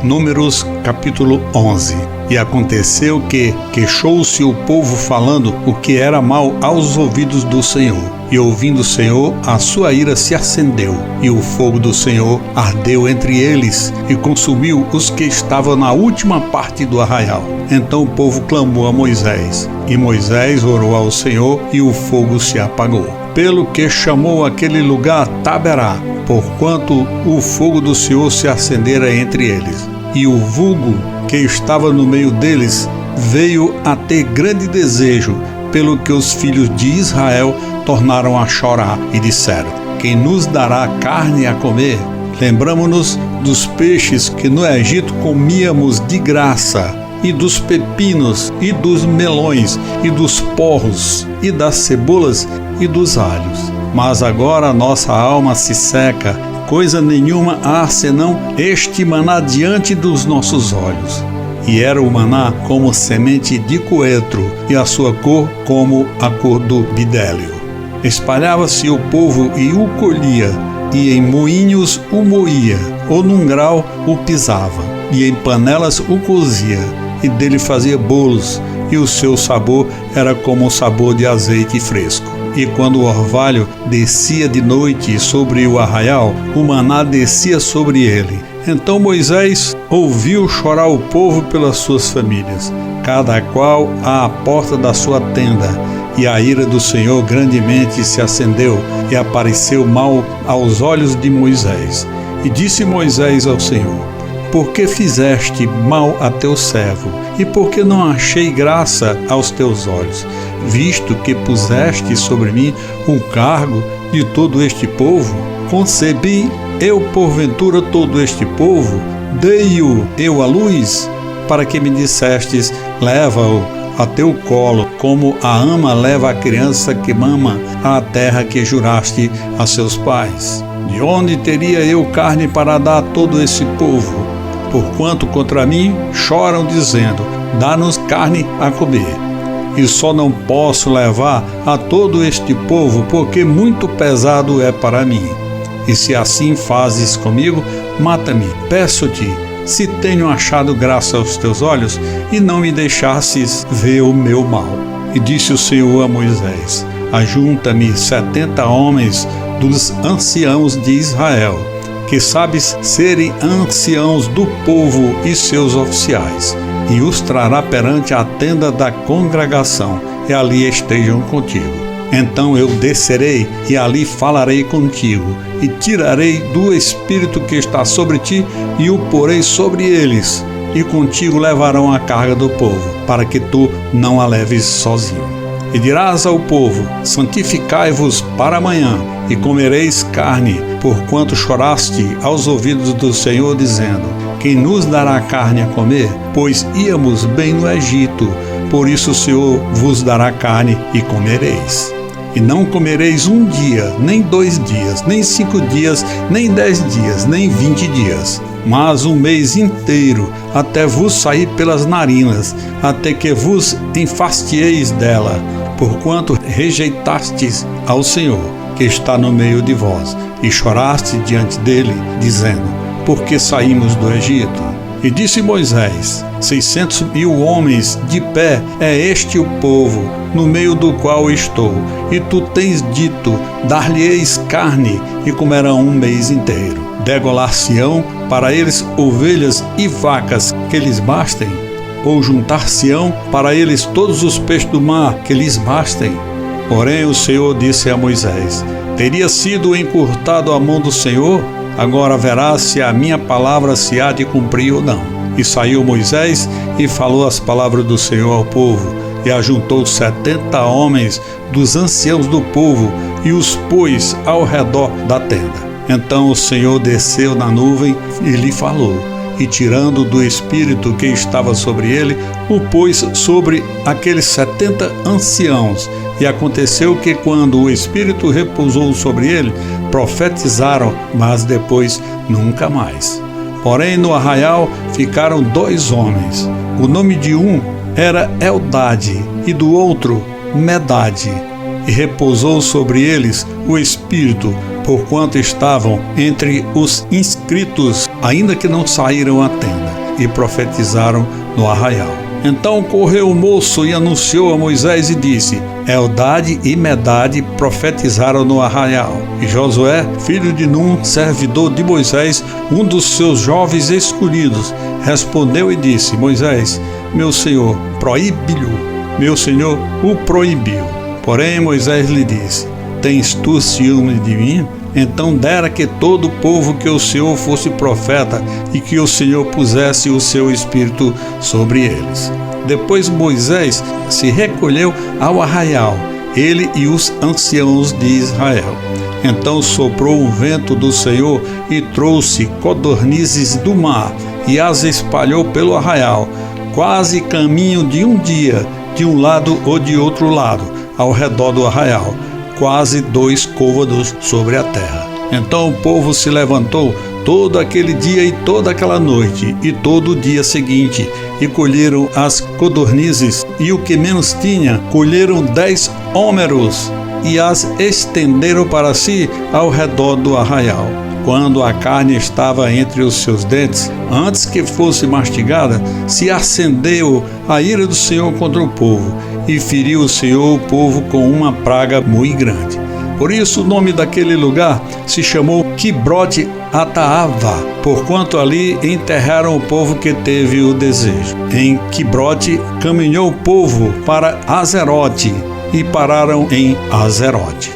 Números capítulo 11. E aconteceu que queixou-se o povo falando o que era mal aos ouvidos do Senhor. E ouvindo o Senhor, a sua ira se acendeu, e o fogo do Senhor ardeu entre eles, e consumiu os que estavam na última parte do arraial. Então o povo clamou a Moisés, e Moisés orou ao Senhor, e o fogo se apagou. Pelo que chamou aquele lugar Taberá, porquanto o fogo do Senhor se acendera entre eles. E o vulgo que estava no meio deles veio a ter grande desejo, pelo que os filhos de Israel tornaram a chorar e disseram: quem nos dará carne a comer? Lembramo-nos dos peixes que no Egito comíamos de graça, e dos pepinos, e dos melões, e dos porros, e das cebolas, e dos alhos. Mas agora nossa alma se seca, coisa nenhuma há senão este maná diante dos nossos olhos. E era o maná como semente de coentro, e a sua cor como a cor do bidélio. Espalhava-se o povo e o colhia, e em moinhos o moía, ou num grau o pisava, e em panelas o cozia, e dele fazia bolos, e o seu sabor era como o sabor de azeite fresco. E quando o orvalho descia de noite sobre o arraial, o maná descia sobre ele. Então Moisés ouviu chorar o povo pelas suas famílias, cada qual à porta da sua tenda. E a ira do Senhor grandemente se acendeu, e apareceu mal aos olhos de Moisés. E disse Moisés ao Senhor: por que fizeste mal a teu servo? E por que não achei graça aos teus olhos, visto que puseste sobre mim o cargo de todo este povo? Concebi eu porventura todo este povo? Dei-o eu à luz? Para que me dissestes: leva-o a teu colo, como a ama leva a criança que mama à terra que juraste a seus pais. De onde teria eu carne para dar a todo esse povo? Porquanto contra mim choram, dizendo: dá-nos carne a comer. E só não posso levar a todo este povo, porque muito pesado é para mim. E se assim fazes comigo, mata-me, peço-te, se tenho achado graça aos teus olhos, e não me deixasses ver o meu mal. E disse o Senhor a Moisés: ajunta-me 70 homens dos anciãos de Israel, que sabes serem anciãos do povo e seus oficiais, e os trará perante a tenda da congregação, e ali estejam contigo. Então eu descerei, e ali falarei contigo, e tirarei do espírito que está sobre ti, e o porei sobre eles, e contigo levarão a carga do povo, para que tu não a leves sozinho. E dirás ao povo: santificai-vos para amanhã, e comereis carne, porquanto choraste aos ouvidos do Senhor, dizendo: quem nos dará carne a comer? Pois íamos bem no Egito, por isso o Senhor vos dará carne e comereis. E não comereis um dia, nem 2 dias, nem 5 dias, nem 10 dias, nem 20 dias, mas um mês inteiro, até vos sair pelas narinas, até que vos enfastieis dela, porquanto rejeitastes ao Senhor, que está no meio de vós, e choraste diante dele, dizendo: por que saímos do Egito? E disse Moisés: 600.000 homens de pé é este o povo, no meio do qual estou. E tu tens dito: dar-lhe-eis carne, e comerão um mês inteiro. Degolar-se-ão para eles ovelhas e vacas que lhes bastem? Ou juntar-se-ão para eles todos os peixes do mar que lhes bastem? Porém o Senhor disse a Moisés: teria sido encurtado a mão do Senhor? Agora verás se a minha palavra se há de cumprir ou não. E saiu Moisés e falou as palavras do Senhor ao povo, e ajuntou 70 homens dos anciãos do povo, e os pôs ao redor da tenda. Então o Senhor desceu na nuvem e lhe falou, e tirando do espírito que estava sobre ele, o pôs sobre aqueles 70 anciãos. E aconteceu que, quando o espírito repousou sobre ele, profetizaram, mas depois nunca mais. Porém no arraial ficaram 2 homens. O nome de um era Eldade, e do outro Medade. e repousou sobre eles o Espírito, porquanto estavam entre os inscritos, ainda que não saíram à tenda, e profetizaram no arraial. Então correu o moço e anunciou a Moisés e disse: Eldade e Medade profetizaram no arraial. E Josué, filho de Num, servidor de Moisés, um dos seus jovens escolhidos, respondeu e disse: Moisés, meu senhor, proíbe-lhe. Meu senhor o proibiu. Porém Moisés lhe disse: Tens tu ciúme de mim? Então dera que todo o povo que o Senhor fosse profeta e que o Senhor pusesse o seu espírito sobre eles. Depois Moisés se recolheu ao arraial, ele e os anciãos de Israel. Então soprou um vento do Senhor e trouxe codornizes do mar e as espalhou pelo arraial, quase caminho de um dia, de um lado ou de outro lado, ao redor do arraial, quase 2 côvados sobre a terra. Então o povo se levantou todo aquele dia e toda aquela noite e todo o dia seguinte, e colheram as codornizes, e o que menos tinha, colheram 10 hómeros, e as estenderam para si ao redor do arraial. Quando a carne estava entre os seus dentes, antes que fosse mastigada, se acendeu a ira do Senhor contra o povo, e feriu o Senhor o povo com uma praga muito grande. Por isso o nome daquele lugar se chamou Quibrote Ataava, porquanto ali enterraram o povo que teve o desejo. Em Quibrote caminhou o povo para Azerote, e pararam em Azerote.